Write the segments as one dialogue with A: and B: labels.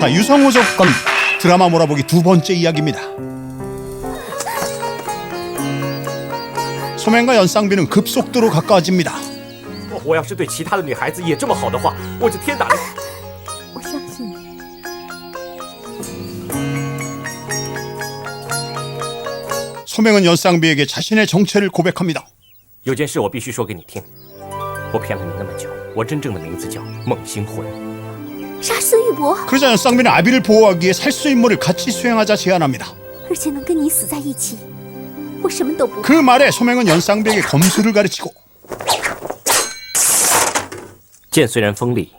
A: 자, 유성우 조건 드라마 몰아보기 두 번째 이야기입니다. 소맹과 연상비는 급속도로 가까워집니다.
B: 我要是对其他的女孩子也这么好的话，我就天打雷。
C: 我相信你。
A: 소맹은 연상비에게 자신의 정체를 고백합니다.
B: 有件事我必须说给你听，我骗了你那么久，我真正的名字叫孟星魂。
C: 杀孙玉博，
A: 그러자 연상비는 아비를 보호하기 위해 살수 임무를 같이 수행하자 제안합니다.
C: 而且能跟你死在一起，我什么都不。
A: 그 말에 소맹은 연상비에게 검술을 가르치고
B: 剑虽然锋利，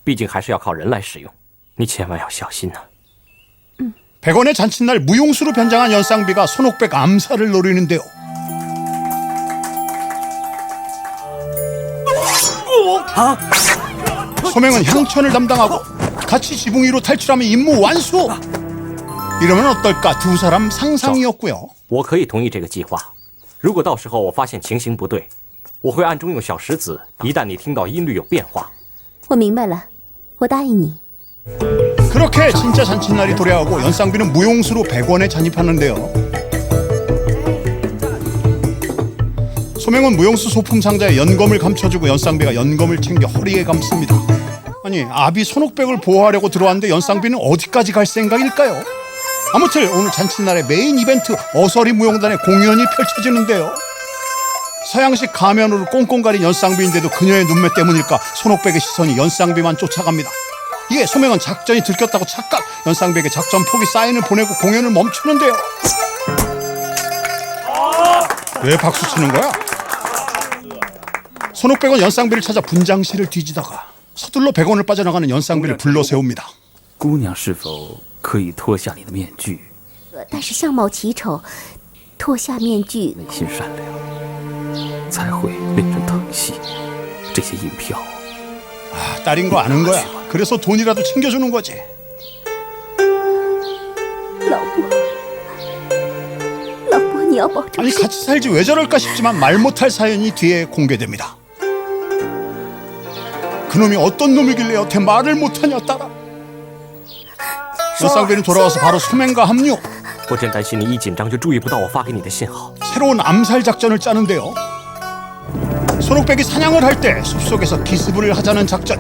B: 毕竟还是要靠人来使用，你千万要小心呐。
A: 백원의 잔칫날 무용수로 변장한 연상비가 손옥백 암살을 노리는데요. 소맹은 향천을 담당하고 같이 지붕 위로 탈출하면 임무 완수! 이러면 어떨까 두 사람 상상이었고요.
B: 我可以同意这个计划，如果到时候我发现情形不对，我会暗中用小石子，一旦你听到音律有变化，
C: 我明白了，我答应你。
A: 그렇게 진짜 잔칫날이 도래하고 연상비는 무용수로 백원에 잔입하는데요. 소맹은 무용수 소품 상자에 연검을 감춰주고 연상비가 연검을 챙겨 허리에 감습니다. 아니 아비 손옥백을 보호하려고 들어왔는데 연상비는 어디까지 갈 생각일까요? 아무튼 오늘 잔칫날의 메인 이벤트 어서리 무용단의 공연이 펼쳐지는데요. 서양식 가면으로 꽁꽁 가린 연상비인데도 그녀의 눈매 때문일까 손옥백의 시선이 연상비만 쫓아갑니다. 이에 소맹은 작전이 들켰다고 착각, 연상비에게 작전 포기 사인을 보내고 공연을 멈추는데요. 왜 박수 치는 거야? 손옥백은 연상비를 찾아 분장실을 뒤지다가 서둘러 백원을 빠져나가는 연상비를 불러 세웁니다.
D: 姑娘是否可以脱下你的面具？
C: 但是相貌奇丑，脱下面具，
D: 内心善良，才会令人疼惜。这些银票，
A: 아, 딸인 거 아는 거야. 그래서 돈이라도 챙겨주는 거지.
C: 老伯，老伯，你要保重
A: 아니
C: 身体。
A: 같이 살지 왜 저럴까 싶지만 말 못할 사연이 뒤에 공개됩니다. 그놈이 어떤 놈이길래 여태 말을 못하냐 따라. 연상비는 돌아와서 바로 소맹과 합류.
B: 我真担心你一紧张就注意不到我发给你的信号。
A: 새로운 암살 작전을 짜는데요. 손옥백이 사냥을 할 때 숲속에서 기습을 하자는 작전.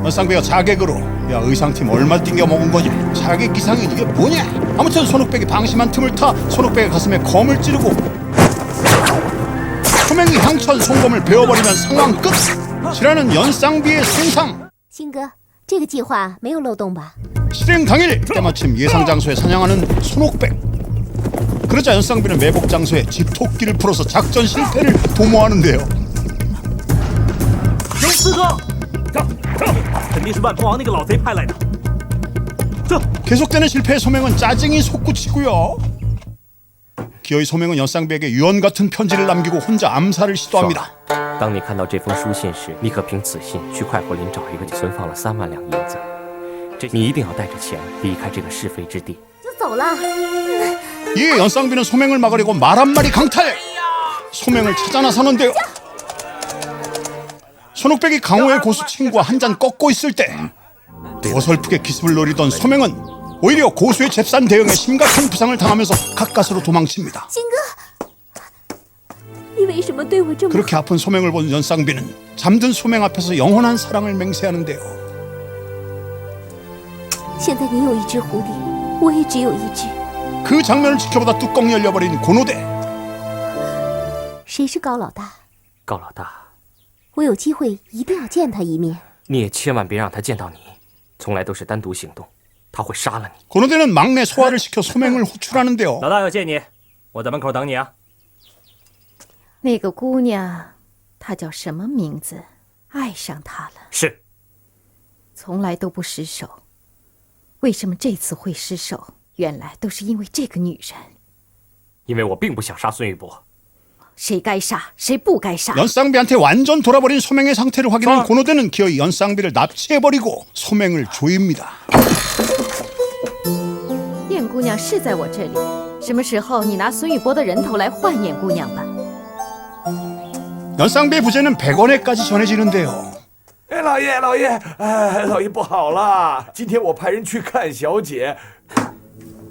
A: 연상비가 자객으로 야 의상팀 얼마 띵겨 먹은 거지? 자객 기상이 이게 뭐냐? 아무튼 손옥백이 방심한 틈을 타 손옥백의 가슴에 검을 찌르고 소맹이 향천 송검을 베어버리면 상황 끝! 실화는 연상비의 생상!
C: 鑫哥，这个计划没有漏洞吧？
A: 실행 당일 때마침 예상 장소에 사냥하는 손옥백. 그러자 연상비는 매복 장소에 집토끼를 풀어서 작전 실패를 도모하는데요.
E: 有刺客！肯定是万通王那个老贼派来的。
A: 계속되는 실패에 소맹은 짜증이 솟구치고요. 기어이 소맹은 연상비에게 유언 같은 편지를 남기고 혼자 암살을 시도합니다.
B: 当你看到这封书信时，你可凭此信去快活林找一个存放了3万两银子。你一定要带着钱离开这个是非之地。
C: 就走了。
A: 이에 연상비는 소맹을 막으려고 말 한마리 강탈. 소맹을 찾아 나서는데요. 손옥백이 강호의 고수 친구와 한잔 꺾고 있을 때 어설프게 기습을 노리던 소맹은 오히려 고수의 잽싼 대응에 심각한 부상을 당하면서 가까스로 도망칩니다.
C: 鑫哥，你为什么对我这么？
A: 그렇게 아픈 소맹을 본 연상비는 잠든 소맹 앞에서 영원한 사랑을 맹세하는데요.
C: 现在你有一只蝴蝶，我也只有一只。
A: 그 장면을 지켜보다 뚜껑 열려버린 고노대.
C: 谁是高老大？
B: 高老大，
C: 我有机会一定要见他一面。
B: 你也千万别让他见到你，从来都是单独行动，他会杀了你。
A: 고노대는 막내 소화를 시켜 소맹을 호출하는데요.
E: 老大要见你，我在门口等你啊。
F: 那个姑娘，她叫什么名字？爱上他了，
B: 是，
F: 从来都不失手。为什么这次会失手？原来都是因为这个女人。
B: 因为我并不想杀孙玉博。
F: 谁该杀，谁不该杀？
A: 연상비한테 완전 돌아버린 소맹의 상태를 확인한 고노대는 기어이 연상비를 납치해버리고 소맹을 조입니다.
F: 燕姑娘是在我这里，什么时候你拿孙玉博的人头来换燕姑娘吧？
A: 연상비의 부재는 백원에까지 전해지는데요.
G: 哎，老爷，哎，老爷不好了！今天我派人去看小姐，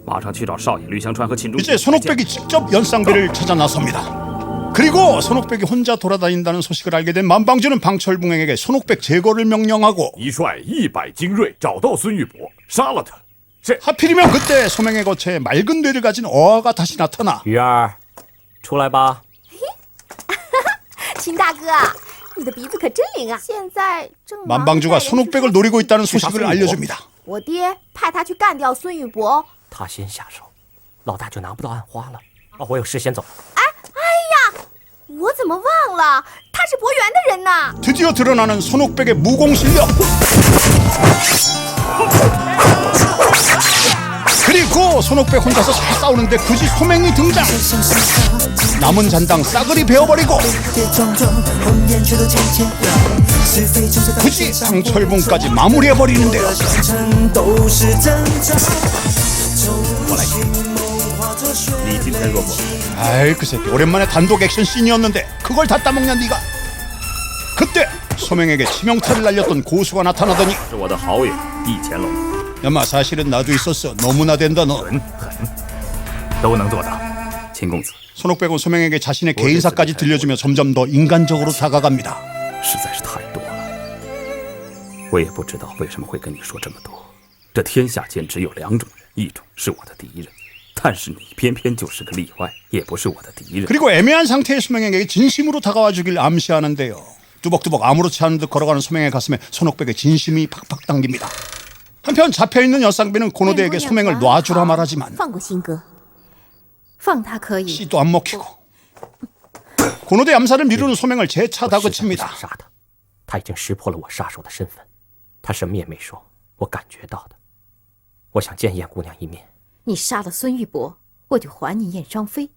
D: 马上去找少爷吕香川和秦钟。
A: 이제 손옥백이 직접 연상비를 찾아 나섭니다. 그리고 손옥백이 혼자 돌아다닌다는 소식을 알게 된 만방주는 방철봉행에게 손옥백 제거를 명령하고
G: 一率100精锐找到孙玉博，杀了他。是，
A: 하필이면 그때 소맹의 거처에 맑은 뇌를 가진 어아가 다시 나타나
B: 鱼儿，出来吧。
C: 秦大哥，你的鼻子可真灵啊！现在正忙
A: 만방주가
C: 在
A: 손옥백을 노리고 있다는 소식을 알려줍니다.
C: 我爹派他去干掉孙玉博。
B: 他先下手，老大就拿不到暗花了。哦，我有事先走了。
C: 我怎么忘了？他是博元的人呐！
A: 드디어 드러나는 손옥백의 무공 실력. 그리고 손옥백 혼자서 잘 싸우는데 굳이 소맹이 등장. 남은 잔당 싸그리 베어버리고 굳이 방철봉까지 마무리해버리는데요.
D: 你今天弱不？
A: 아이 그 새끼 오랜만에 단독 액션 씬이었는데 그걸 다 따먹냐 네가. 그때 소맹에게 치명타를 날렸던 고수가 나타나더니
D: 是我的好友易乾隆，
A: 야마 사실은 나도 있었어. 너무나 된다 너.
D: 都能做到。秦公子
A: 손옥백은 소맹에게 자신의 개인사까지 들려주며 점점 더 인간적으로 다가갑니다.
D: 实在是太多了，我也不知道为什么会跟你说这么多。这天下间只有2种人，一种是我的敌人，但是你偏偏就是个例外，也不是我的敌人。
A: 그리고 애매한 상태의 소맹에게 진심으로 다가와 주길 암시하는데요. 뚜벅뚜벅 아무렇지 않은 듯 걸어가는 소맹의 가슴에 손옥백의 진심이 팍팍 당깁니다. 한편 잡혀있는 여쌍비는 고노대에게 소맹을 놔주라 말하지만
C: 放过新哥，
F: 放他可以，
A: 씨도 안 먹히고 고노대 암살을 미루는 소맹을 재차
B: 我实在不
A: 다그칩니다.
B: 想杀他，他已经识破了我杀手的身份，他什么也没说，我感觉到的。我想见燕姑娘一面。
F: 你杀了孙玉博，我就还你燕双飞。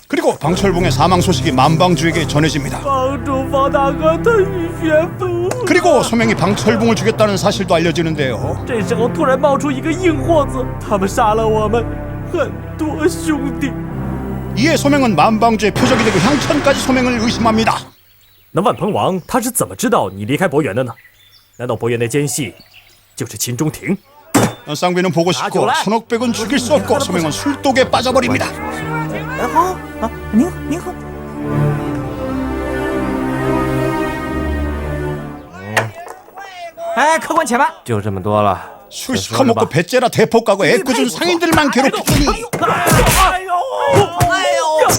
A: 그리고 방철봉의 사망 소식이 만방주에게 전해집니다.
E: 帮助方大哥腾羽旋风。
A: 그리고 소맹이 방철봉을 죽였다는 사실도 알려지는데요.
E: 这时候突然冒出一个硬货子，他们杀了我们很多兄弟。
A: 이에 소맹은 만방주의 표적이 되고 향천까지 소맹을 의심합니다.
E: 那万鹏王他是怎么知道你离开博元的呢？难道博元的奸细就是秦中庭？
A: 연쌍비는 보고 싶고 손옥백은 죽일 수 없고 소맹은 술독에 빠져버립니다.
E: 好啊，您好。哎，客官且慢。
B: 就这么多了。
A: 술 시커먹고 배째라 대포 까고 애꿎은 상인들만 괴롭히더니
E: 哎呦！哎呦！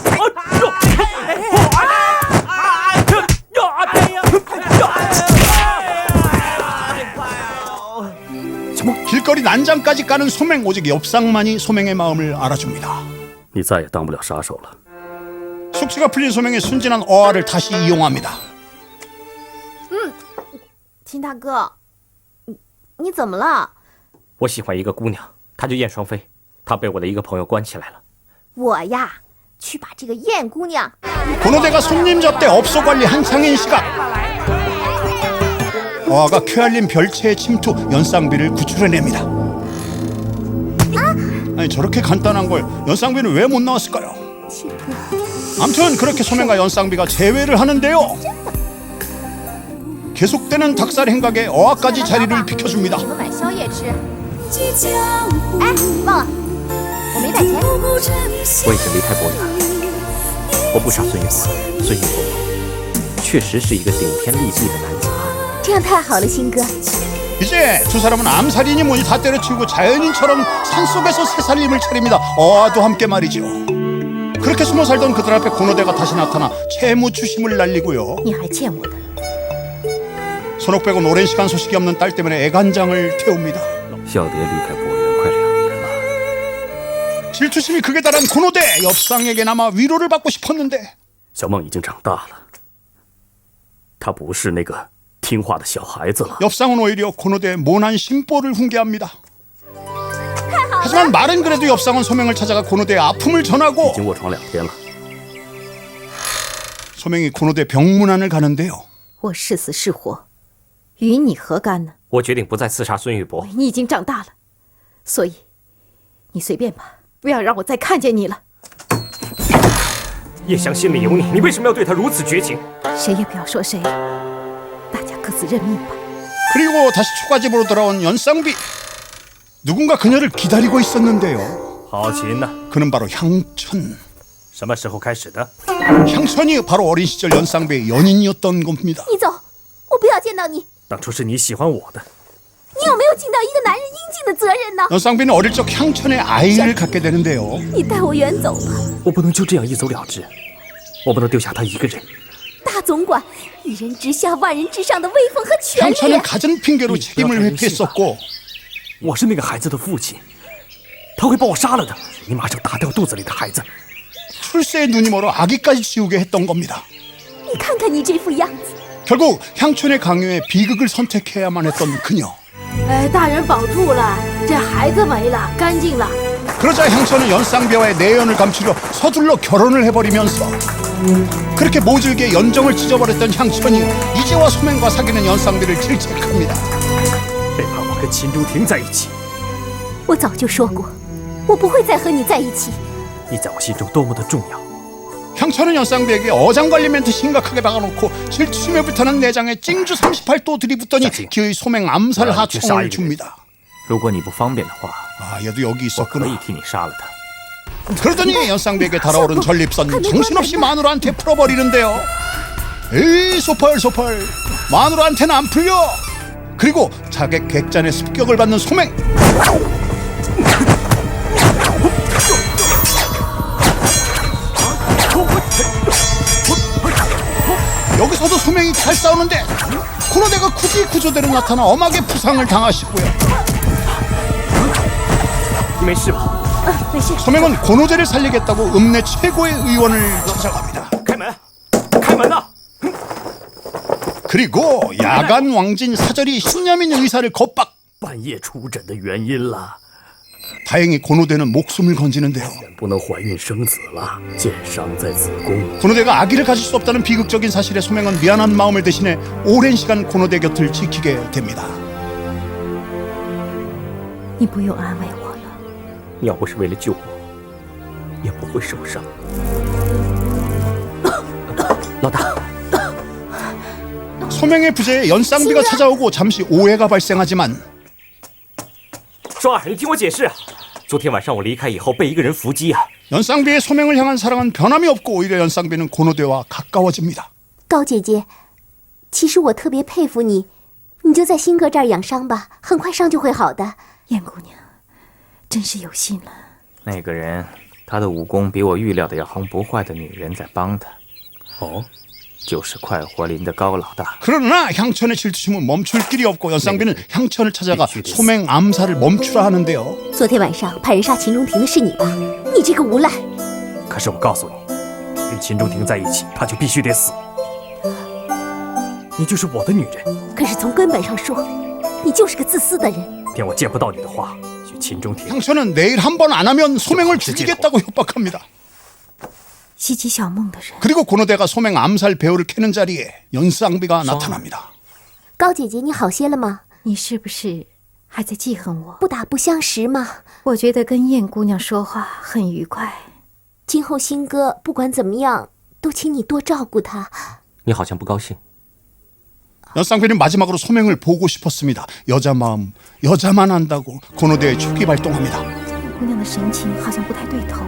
A: 길거리 난장까지 까는 소맹. 오직 엽상만이 소맹의 마음을 알아줍니다.
D: 你再也当不了杀手了。
A: 숙취가 풀린 소맹의 순진한 어아를 다시 이용합니다.
C: 秦大哥，你怎么了？
B: 我喜欢一个姑娘，她叫燕双飞，她被我的一个朋友关起来了。
C: 我呀，去把这个燕姑娘。
A: 고노대가 손님 접대 업소 관리 한창인 시각. 어아가 쾌활린 별채의 침투 연쌍비를 구출해냅니다. 아니 저렇게 간단한 걸 연쌍비는 왜 못 나왔을까요? 아무튼 그렇게 소맹과 연쌍비가 재회를 하는데요. 계속되는 닭살 행각에 어아까지 자리를 비켜줍니다.
C: 我们买宵夜吃。哎，忘了，我没带钱。
B: 我已经离开博元，我不杀孙玉博。孙玉博确实是一个顶天立地的男子汉。
C: 这样太好了，新哥。
A: 이제 두 사람은 암살인이 뭐니 다 때려치우고 자연인처럼 산속에서 새살림을 차립니다. 어아도 함께 말이죠. 그렇게 숨어 살던 그들 앞에 고노대가 다시 나타나 채무 추심을 날리고요.
F: 你还欠我的。
A: 손옥백은 오랜 시간 소식이 없는 딸 때문에 애간장을 태웁니다.
D: 小蝶离开博元快2年了，
A: 질투심이 극에 달한 고노대. 엽상에게나마 위로를 받고 싶었는데
D: 小梦已经长大了，她不是那个听话的小孩子了。
A: 엽상은 오히려 고노대의 모난 심보를 훈계합니다. 하지만 말은 그래도 엽상은 소맹을 찾아가 고노대의 아픔을
D: 已
A: 전하고
D: 经卧床2天了。
A: 소맹이 고노대 병문안을 가는데요.
F: 我是死是活，与你何干呢？
B: 我决定不再刺杀孙玉博。
F: 你已经长大了，所以你随便吧，不要让我再看见你了。
B: 叶翔心里有你，你为什么要对他如此绝情？
F: 谁也不要说谁，大家各自认命吧。
A: 그리고 다시 초가집으로 돌아온 연쌍비. 누군가 그녀를 기다리고 있었는데요.
E: 好琴呐！
A: 그는 바로 향천.
E: 什么时候开始的？
A: 향천이 바로 어린 시절 연쌍비의 연인이었던 겁니다.
F: 你走，我不要见到你。
E: 当初是你喜欢我的，
F: 你有没有尽到一个男人应尽的责任呢？
A: 연쌍비는 어릴 적 향천의 아이를 갖게 되는데요.
F: 你带我远走吧，
E: 我不能就这样一走了之，我不能丢下他一个人。
F: 大总管，一人之下万人之上的威风和权力。
A: 향천은 갖은 핑계로 책임을 회피했었고
E: 我是那个孩子的父亲，他会把我杀了的。你马上打掉肚子里的孩子。
A: 출세에 눈이 멀어 아기까지 지우게 했던 겁니다.
F: 你看看你这副样子。
A: 결국 향천의 강요에 비극을 선택해야만 했던 그녀.
H: 大人保住了，这孩子没了，干净了。
A: 그러자 향천은 연쌍비와의 내연을 감추려 서둘러 결혼을 해버리면서 그렇게 모질게 연정을 찢어버렸던 향천이 이제와 소맹과 사귀는 연쌍비를 질책합니다.
E: 背叛我跟秦中庭在一起，
F: 我早就说过，我不会再和你在一起。
E: 你在我心中多么的重要。
A: 향천은 연쌍비에게 어장관리 멘트 심각하게 박아놓고 질투심에 불타는 내장에 찡주 38도 들이붓더니 기의 소맹 암살 하청을 줍니다.
B: 如果你不方便的话，
A: 아, 얘도 여기
B: 我可以
A: 있었구나.
B: 替你杀了他。
A: 그러더니 연쌍비에게 달아오른 전립선 정신없이 마누라한테 풀어버리는데요. 에이 소팔 마누라한테는 안 풀려. 그리고 자객 객잔의 습격을 받는 소맹. 여기서도 소맹이 잘 싸우는데 고노대가 굳이 구조대로 나타나 엄하게 부상을 당하시고요.
E: 你没事吧？
A: 소맹은 고노대를 살리겠다고 읍내 최고의 의원을 찾아갑니다.
E: 开门，开门呐！
A: 그리고 야간 왕진 사절이 신념인 의사를 겁박.
E: 半夜出诊的原因了，
A: 다행히 고노대는 목숨을 건지는데요.
E: 不能怀孕生子了，箭伤在子宫。
A: 고노대가 아기를 가질 수 없다는 비극적인 사실에 소맹은 미안한 마음을 대신해 오랜 시간 고노대 곁을 지키게 됩니다.
F: 你不用安慰我了。
B: 要不是为了救我，也不会受伤。老大，
A: 소맹의 부재에 연쌍비가 찾아오고 잠시 오해가 발생하지만
B: 双儿，你听我解释。昨天晚上我离开以后被一个人伏击啊！
A: 연쌍비의 소맹을 향한 사랑은 변함이 없고 오히려 연쌍비는 고노대와 가까워집니다.
I: 高姐姐，其实我特别佩服你，你就在新哥这儿养伤吧，很快伤就会好的。
F: 燕姑娘，真是有心了。
B: 那个人，他的武功比我预料的要行不坏的女人在帮他。
E: 哦，
B: 就是快活林的高老大。
A: 그러나 향천의 질투심은 멈출 길이 없고 연쌍비는 향천을 찾아가 소맹 암살을 멈추라 하는데요.
I: 昨天晚上派人杀秦中庭的是你吧？你这个无赖！
E: 可是我告诉你，跟秦中庭在一起，他就必须得死。你就是我的女人。
I: 可是从根本上说，你就是个自私的人。
E: 骗我见不到你的话，去秦中庭。
A: 향천은 내일 한 번 안 하면 소맹을 죽이겠다고 협박합니다.
F: 袭击小梦的人，
A: 그리고 고노대가 소맹 암살 배후를 캐는 자리에 연쌍비가 나타납니다.
I: 高姐姐，你好些了吗？
F: 你是不是还在记恨我？
I: 不打不相识嘛。
F: 我觉得跟燕姑娘说话很愉快。
I: 今后新哥不管怎么样，都请你多照顾他。
B: 你好像不高兴。
A: 연쌍비는 마지막으로 소맹을 보고 싶었습니다. 여자 마음, 여자만 안다고 고노대에 촉이 발동합니다.
F: 姑娘的神情好像不太对头，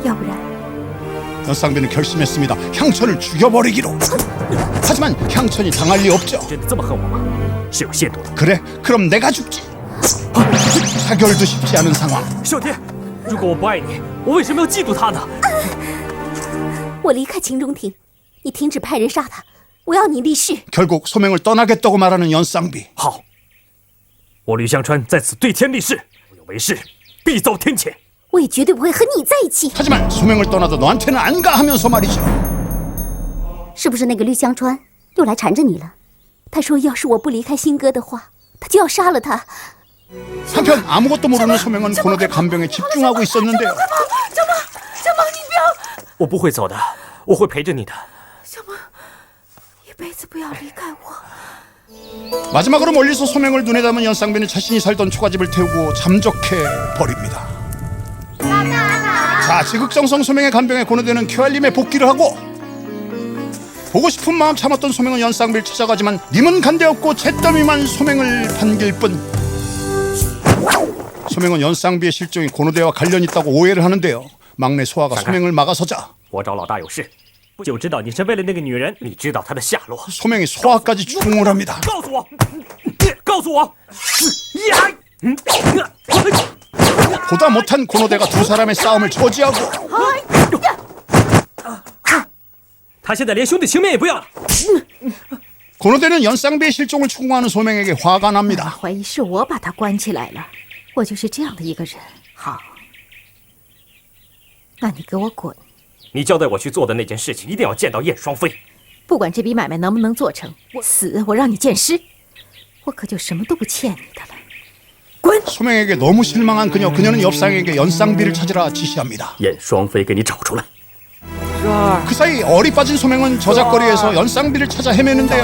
F: 要不然
A: 연쌍비는 결심했습니다. 향천을 죽여버리기로. 하지만 향천이 당할 리 없죠.
E: 真的这么恨我吗？是有限度的。
A: 그래, 그럼 내가 죽지. 사결도 쉽지 않은 상황.
E: 少天，如果我不爱你，我为什么要嫉妒他呢？
I: 我离开秦中庭，你停止派人杀他，我要你立誓。
A: 결국 소맹을 떠나겠다고 말하는 연쌍비.
E: 好，我吕香川在此对天立誓，我有为事必遭天谴。
I: 我也绝对不会和你在一起。
A: 하지만 소맹을 떠나도 너한테는 안 가 하면서 말이죠.
I: 是不是那个绿香川又来缠着你了？他说要是我不离开新哥的话，他就要杀了他。
A: 한편 아무것도 모르는 소맹은 고노대 간병에 집중하고 있었는데요.
B: 我不会走的，我会陪着你的。
H: 小梦，一辈子不要离开我。
A: 마지막으로 멀리서 소맹을 눈에 담은 연쌍비는 자신이 살던 초가집을 태우고 잠적해 버립니다. 자, 지극정성 소맹의 간병에 고노대는 큐알림에 복귀를 하고 보고 싶은 마음 참았던 소맹은 연쌍비를 찾아가지만 님은 간데없고 잿더미만 소맹을 반길 뿐. 소맹은 연쌍비의 실종이 고노대와 관련 있다고 오해를 하는데요. 막내 소아가 소맹을 막아서자
E: 我找老大有事，就知道你是为了那个女人。
B: 你知道她的下落？
A: 소맹이 소아까지 추궁을 합니다.
E: 告诉我，告诉我！
A: 보다 못한 고노대가 두 사람의 싸움을 저지하고
E: 他现在连兄弟情面也不要。
A: 고노대는 연쌍비의 실종을 추궁하는 소맹에게 화가
F: 妈
A: 납니다.
F: 怀疑是我把他关起来了，我就是这样的一个人。好，那你给我滚！
B: 你交代我去做的那件事情，一定要见到燕双飞。
F: 不管这笔买卖能不能做成，我死我让你见尸，我可就什么都不欠你的了。滚！
A: 소맹에게 너무 실망한 그녀는 엽상에게 연쌍비를 찾으라 지시합니다.
D: 燕双飞给你找出来。
A: 그 사이 얼이 빠진 소맹은 저작거리에서 연쌍비를 찾아 헤매는데요.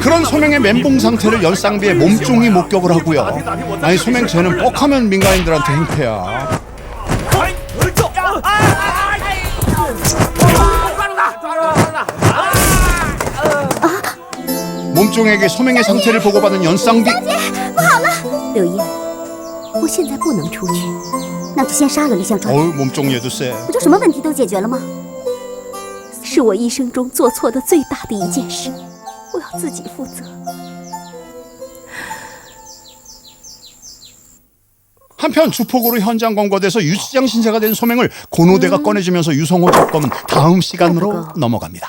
A: 그런 소맹의 멘붕 상태를 연쌍비의 몸종이 목격을 하고요. 아니 소맹 쟤는 뻑하면 민간인들한테 행패야. 몸종에게 소맹의 상태를 보고받은 연쌍비.
I: 柳叶，我现在不能出去，那就先杀了李相川。
A: 어우 몸종 얘도 쎄.
I: 不就什么问题都解决了吗？是我一生中做错的最大的一件事，我要自己负责。
A: 한편 주폭으로 현장 검거돼서 유치장 신세가 된 소맹을 고노대가 꺼내주면서 유성호 접검은 다음 시간으로 넘어갑니다.